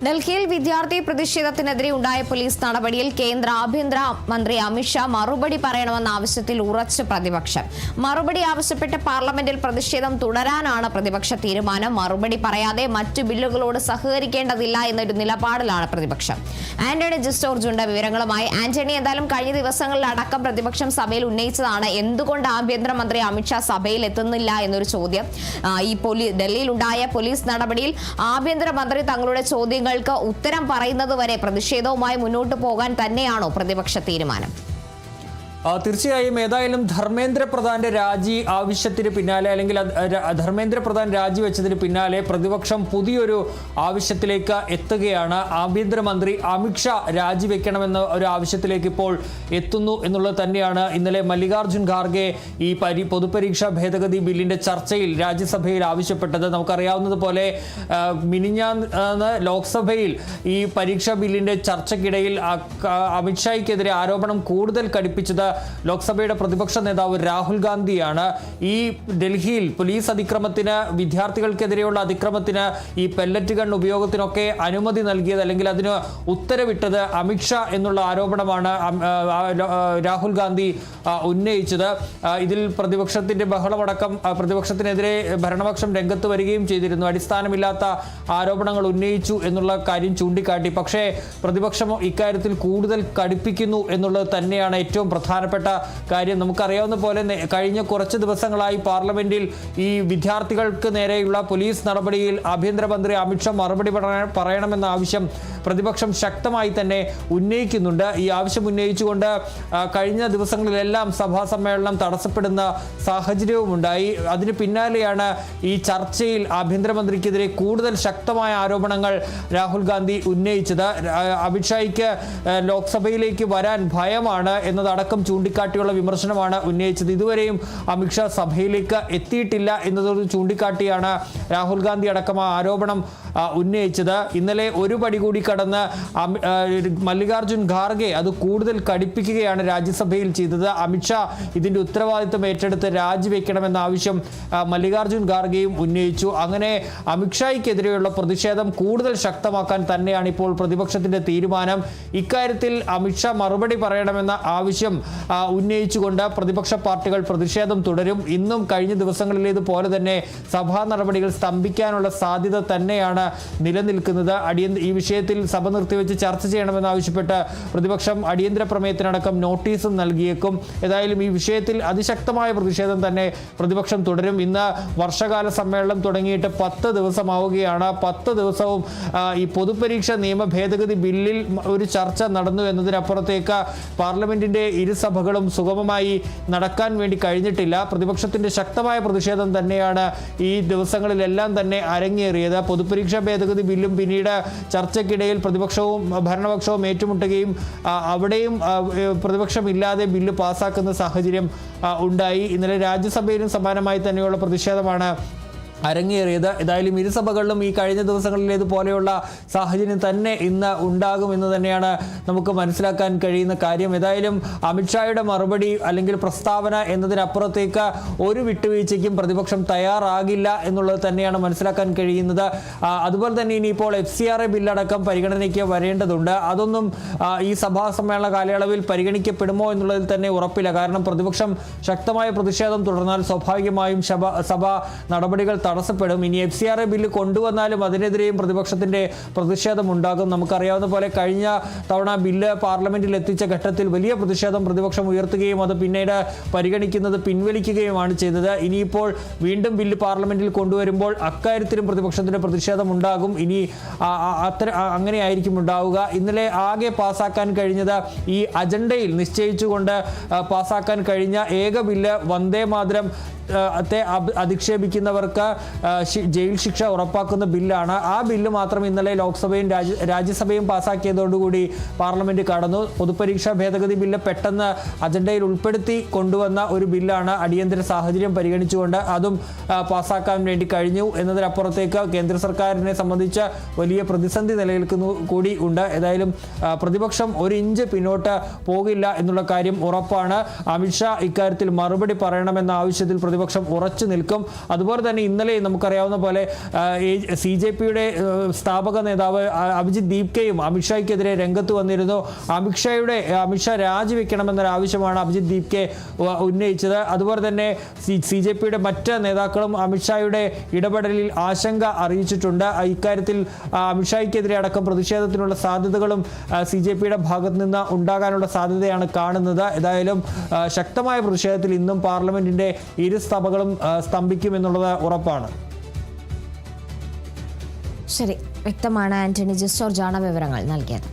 ഡൽഹിയിൽ വിദ്യാർത്ഥി പ്രതിഷേധത്തിനെതിരെ ഉണ്ടായ പോലീസ് നടപടിയിൽ കേന്ദ്ര ആഭ്യന്തര മന്ത്രി അമിത്ഷാ മറുപടി പറയണമെന്ന ആവശ്യത്തിൽ ഉറച്ച പ്രതിപക്ഷം. മറുപടി ആവശ്യപ്പെട്ട് പാർലമെന്റിൽ പ്രതിഷേധം തുടരാനാണ് പ്രതിപക്ഷ തീരുമാനം. മറുപടി പറയാതെ മറ്റു ബില്ലുകളോട് സഹകരിക്കേണ്ടതില്ല എന്നൊരു നിലപാടിലാണ് പ്രതിപക്ഷം. ആന്റണി ജോർജുണ്ട് വിവരങ്ങളുമായി. ആന്റണി, എന്തായാലും കഴിഞ്ഞ ദിവസങ്ങളിൽ അടക്കം പ്രതിപക്ഷം സഭയിൽ ഉന്നയിച്ചതാണ് എന്തുകൊണ്ട് ആഭ്യന്തരമന്ത്രി അമിത്ഷാ സഭയിൽ എത്തുന്നില്ല എന്നൊരു ചോദ്യം. ഡൽഹിയിലുണ്ടായ പോലീസ് നടപടിയിൽ ആഭ്യന്തരമന്ത്രി തങ്ങളുടെ ചോദ്യങ്ങൾക്ക് ഉത്തരം പറയുന്നതുവരെ പ്രതിഷേധവുമായി മുന്നോട്ട് പോകാൻ തന്നെയാണോ പ്രതിപക്ഷ തീരുമാനം? തീർച്ചയായും. ഏതായാലും ധർമ്മേന്ദ്ര പ്രധാന്റെ രാജി ആവശ്യത്തിന് പിന്നാലെ, അല്ലെങ്കിൽ ധർമ്മേന്ദ്ര പ്രധാൻ രാജിവെച്ചതിന് പിന്നാലെ പ്രതിപക്ഷം പുതിയൊരു ആവശ്യത്തിലേക്ക് എത്തുകയാണ്. ആഭ്യന്തരമന്ത്രി അമിത്ഷാ രാജിവെക്കണമെന്ന ഒരു ആവശ്യത്തിലേക്ക് ഇപ്പോൾ എത്തുന്നു എന്നുള്ളത് തന്നെയാണ്. ഇന്നലെ മല്ലികാർജ്ജുൻ ഖാർഗെ ഈ പൊതുപരീക്ഷാ ഭേദഗതി ബില്ലിന്റെ ചർച്ചയിൽ രാജ്യസഭയിൽ ആവശ്യപ്പെട്ടത്. നമുക്കറിയാവുന്നതുപോലെ മിനിഞ്ഞാന്ന് ലോക്സഭയിൽ ഈ പരീക്ഷാ ബില്ലിന്റെ ചർച്ചയ്ക്കിടയിൽ അമിത്ഷായ്ക്കെതിരെ ആരോപണം കൂടുതൽ കടുപ്പിച്ചത് ലോക്സഭയുടെ പ്രതിപക്ഷ നേതാവ് രാഹുൽ ഗാന്ധിയാണ്. ഈ ഡൽഹിയിൽ പോലീസ് അതിക്രമത്തിന്, വിദ്യാർത്ഥികൾക്കെതിരെയുള്ള അതിക്രമത്തിന്, ഈ പെല്ലറ്റ് ഗൺ ഉപയോഗത്തിനൊക്കെ അനുമതി നൽകിയത്, അല്ലെങ്കിൽ അതിന് ഉത്തരവിട്ടത് അമിത്ഷാ എന്നുള്ള ആരോപണമാണ് രാഹുൽ ഗാന്ധി ഉന്നയിച്ചത്. ഇതിൽ പ്രതിപക്ഷത്തിന്റെ ബഹളമടക്കം, പ്രതിപക്ഷത്തിനെതിരെ ഭരണപക്ഷം രംഗത്ത് വരികയും ചെയ്തിരുന്നു. അടിസ്ഥാനമില്ലാത്ത ആരോപണങ്ങൾ ഉന്നയിച്ചു എന്നുള്ള കാര്യം ചൂണ്ടിക്കാട്ടി. പക്ഷേ പ്രതിപക്ഷം ഇക്കാര്യത്തിൽ കൂടുതൽ കടുപ്പിക്കുന്നു എന്നുള്ളത് തന്നെയാണ് ഏറ്റവും പ്രധാനപ്പെട്ട കാര്യം. നമുക്കറിയാവുന്ന പോലെ കഴിഞ്ഞ കുറച്ച് ദിവസങ്ങളായി പാർലമെന്റിൽ ഈ വിദ്യാർത്ഥികൾക്ക് നേരെയുള്ള പോലീസ് നടപടിയിൽ ആഭ്യന്തരമന്ത്രി അമിത്ഷാ മറുപടി പറയണമെന്ന ആവശ്യം പ്രതിപക്ഷം ശക്തമായി തന്നെ ഉന്നയിക്കുന്നുണ്ട്. ഈ ആവശ്യം ഉന്നയിച്ചുകൊണ്ട് കഴിഞ്ഞ ദിവസങ്ങളിലെല്ലാം സഭാ സമ്മേളനം തടസ്സപ്പെടുന്ന സാഹചര്യവും ഉണ്ടായി. അതിന് പിന്നാലെയാണ് ഈ ചർച്ചയിൽ ആഭ്യന്തരമന്ത്രിക്കെതിരെ കൂടുതൽ ശക്തമായ ആരോപണങ്ങൾ രാഹുൽ ഗാന്ധി ഉന്നയിച്ചത്. അമിത്ഷായ്ക്ക് ലോക്സഭയിലേക്ക് വരാൻ ഭയമാണ് എന്നതടക്കം ചൂണ്ടിക്കാട്ടിയുള്ള വിമർശനമാണ് ഉന്നയിച്ചത്. ഇതുവരെയും അമിത്ഷാ സഭയിലേക്ക് എത്തിയിട്ടില്ല എന്നതൊരു ചൂണ്ടിക്കാട്ടിയാണ് രാഹുൽ ഗാന്ധി അടക്കം ആ ആരോപണം ഉന്നയിച്ചത്. ഇന്നലെ ഒരു പടി കൂടി കടന്ന് മല്ലികാർജ്ജുൻ ഖാർഗെ അത് കൂടുതൽ കടുപ്പിക്കുകയാണ് രാജ്യസഭയിൽ ചെയ്തത്. അമിത്ഷാ ഇതിന്റെ ഉത്തരവാദിത്വം ഏറ്റെടുത്ത് രാജിവെക്കണമെന്ന ആവശ്യം മല്ലികാർജ്ജുൻ ഖാർഗെയും ഉന്നയിച്ചു. അങ്ങനെ അമിത്ഷായ്ക്കെതിരെയുള്ള പ്രതിഷേധം കൂടുതൽ ശക്തമാക്കാൻ തന്നെയാണ് ഇപ്പോൾ പ്രതിപക്ഷത്തിന്റെ തീരുമാനം. ഇക്കാര്യത്തിൽ അമിത്ഷാ മറുപടി പറയണമെന്ന ആവശ്യം ഉന്നയിച്ചുകൊണ്ട് പ്രതിപക്ഷ പാർട്ടികൾ പ്രതിഷേധം തുടരും. ഇന്നും കഴിഞ്ഞ ദിവസങ്ങളിലേതുപോലെ തന്നെ സഭാ നടപടികൾ സ്തംഭിക്കാനുള്ള സാധ്യത തന്നെയാണ് നിലനിൽക്കുന്നത്. ഈ വിഷയത്തിൽ സഭ നിർത്തിവെച്ച് ചർച്ച ചെയ്യണമെന്നാവശ്യപ്പെട്ട് പ്രതിപക്ഷം അടിയന്തര പ്രമേയത്തിനടക്കം നോട്ടീസും നൽകിയേക്കും. ഏതായാലും ഈ വിഷയത്തിൽ അതിശക്തമായ പ്രതിഷേധം തന്നെ പ്രതിപക്ഷം തുടരും. ഇന്ന് വർഷകാല സമ്മേളനം തുടങ്ങിയിട്ട് 10 ദിവസമാവുകയാണ്. 10 ദിവസവും ഈ പൊതുപരീക്ഷ നിയമ ഭേദഗതി ബില്ലിൽ ഒരു ചർച്ച നടന്നു എന്നതിനപ്പുറത്തേക്ക് പാർലമെന്റിന്റെ ഇരുസഭകളും സുഗമമായി നടക്കാൻ വേണ്ടി കഴിഞ്ഞിട്ടില്ല. പ്രതിപക്ഷത്തിന്റെ ശക്തമായ പ്രതിഷേധം തന്നെയാണ് ഈ ദിവസങ്ങളിലെല്ലാം തന്നെ അരങ്ങേറിയത്. പൊതുപരീക്ഷാ ഭേദഗതി ബില്ലും പിന്നീട് ചർച്ചയ്ക്കിടയിൽ പ്രതിപക്ഷവും ഭരണപക്ഷവും ഏറ്റുമുട്ടുകയും അവിടെയും പ്രതിപക്ഷമില്ലാതെ ബില്ല് പാസ്സാക്കുന്ന സാഹചര്യം ഉണ്ടായി. ഇന്നലെ രാജ്യസഭയിലും സമാനമായി തന്നെയുള്ള പ്രതിഷേധമാണ് അരങ്ങേറിയത്. ഏതായാലും ഇരുസഭകളിലും ഈ കഴിഞ്ഞ ദിവസങ്ങളിലേതുപോലെയുള്ള സാഹചര്യം തന്നെ ഇന്ന് ഉണ്ടാകുമെന്ന് തന്നെയാണ് നമുക്ക് മനസ്സിലാക്കാൻ കഴിയുന്ന കാര്യം. ഏതായാലും അമിത്ഷായുടെ മറുപടി അല്ലെങ്കിൽ പ്രസ്താവന എന്നതിനപ്പുറത്തേക്ക് ഒരു വിട്ടുവീഴ്ചയ്ക്കും പ്രതിപക്ഷം തയ്യാറാകില്ല എന്നുള്ളത് തന്നെയാണ് മനസ്സിലാക്കാൻ കഴിയുന്നത്. അതുപോലെ തന്നെ ഇനിയിപ്പോൾ FCRA ബില്ലടക്കം പരിഗണനയ്ക്ക് വരേണ്ടതുണ്ട്. അതൊന്നും ഈ സഭാ സമ്മേളന കാലയളവിൽ പരിഗണിക്കപ്പെടുമോ എന്നുള്ളതിൽ തന്നെ ഉറപ്പില്ല. കാരണം പ്രതിപക്ഷം ശക്തമായ പ്രതിഷേധം തുടർന്നാൽ സ്വാഭാവികമായും സഭ നടപടികൾ തടസ്സപ്പെടും. ഇനി FCRA ബില്ല് കൊണ്ടുവന്നാലും അതിനെതിരെയും പ്രതിപക്ഷത്തിന്റെ പ്രതിഷേധം ഉണ്ടാകും. നമുക്കറിയാവുന്ന പോലെ കഴിഞ്ഞ തവണ ബില്ല് പാർലമെന്റിൽ എത്തിച്ച ഘട്ടത്തിൽ വലിയ പ്രതിഷേധം പ്രതിപക്ഷം ഉയർത്തുകയും അത് പിന്നീട് പരിഗണിക്കുന്നത് പിൻവലിക്കുകയുമാണ് ചെയ്തത്. ഇനിയിപ്പോൾ വീണ്ടും ബില്ല് പാർലമെന്റിൽ കൊണ്ടുവരുമ്പോൾ അക്കാര്യത്തിലും പ്രതിപക്ഷത്തിന്റെ പ്രതിഷേധം ഉണ്ടാകും. ഇനി അങ്ങനെയായിരിക്കും ഉണ്ടാവുക. ഇന്നലെ ആകെ പാസ്സാക്കാൻ കഴിഞ്ഞത്, ഈ അജണ്ടയിൽ നിശ്ചയിച്ചുകൊണ്ട് പാസ്സാക്കാൻ കഴിഞ്ഞ ഏക ബില്ല് വന്ദേ മാതരം അധിക്ഷേപിക്കുന്നവർക്ക് ജയിൽ ശിക്ഷ ഉറപ്പാക്കുന്ന ബില്ലാണ്. ആ ബില്ല് മാത്രം ഇന്നലെ ലോക്സഭയും രാജ്യസഭയും പാസ്സാക്കിയതോടുകൂടി പാർലമെന്റ് കടന്നു. പൊതുപരീക്ഷാ ഭേദഗതി ബില്ല് പെട്ടെന്ന് അജണ്ടയിൽ ഉൾപ്പെടുത്തി കൊണ്ടുവന്ന ഒരു ബില്ലാണ്. അടിയന്തര സാഹചര്യം പരിഗണിച്ചുകൊണ്ട് അതും പാസ്സാക്കാൻ വേണ്ടി കഴിഞ്ഞു എന്നതിനപ്പുറത്തേക്ക് കേന്ദ്ര സർക്കാരിനെ സംബന്ധിച്ച് വലിയ പ്രതിസന്ധി നിലനിൽക്കുന്നു കൂടി ഉണ്ട്. ഏതായാലും പ്രതിപക്ഷം ഒരു ഇഞ്ച് പിന്നോട്ട് പോകില്ല എന്നുള്ള കാര്യം ഉറപ്പാണ്. അമിത്ഷാ ഇക്കാര്യത്തിൽ മറുപടി പറയണമെന്ന ആവശ്യത്തിൽ പ്രതിപക്ഷം ഉറച്ചു നിൽക്കും. അതുപോലെ തന്നെ ഇന്നലെ നമുക്കറിയാവുന്ന പോലെ CJPയുടെ സ്ഥാപക നേതാവ് അഭിജിത് ദീപ്കയും അമിത്ഷായ്ക്കെതിരെ രംഗത്ത് വന്നിരുന്നു. അമിത്ഷാ രാജിവെക്കണമെന്നൊരു ആവശ്യമാണ് അഭിജിത് ദീപ്കെ ഉന്നയിച്ചത്. അതുപോലെ തന്നെ CJPയുടെ മറ്റ് നേതാക്കളും അമിത്ഷായുടെ ഇടപെടലിൽ ആശങ്ക അറിയിച്ചിട്ടുണ്ട്. ഇക്കാര്യത്തിൽ അമിത്ഷായ്ക്കെതിരെ അടക്കം പ്രതിഷേധത്തിനുള്ള സാധ്യതകളും CJPയുടെ ഭാഗത്ത് നിന്ന് ഉണ്ടാകാനുള്ള സാധ്യതയാണ് കാണുന്നത്. ഏതായാലും ശക്തമായ പ്രതിഷേധത്തിൽ ഇന്നും പാർലമെന്റിന്റെ ഇരു സഭകളും സ്തംഭിക്കുമെന്നുള്ളത് ഉറപ്പാണ്. ശരി, വ്യക്തമാണ്. ആന്റണി ജോർജാണ് വിവരങ്ങൾ നൽകിയത്.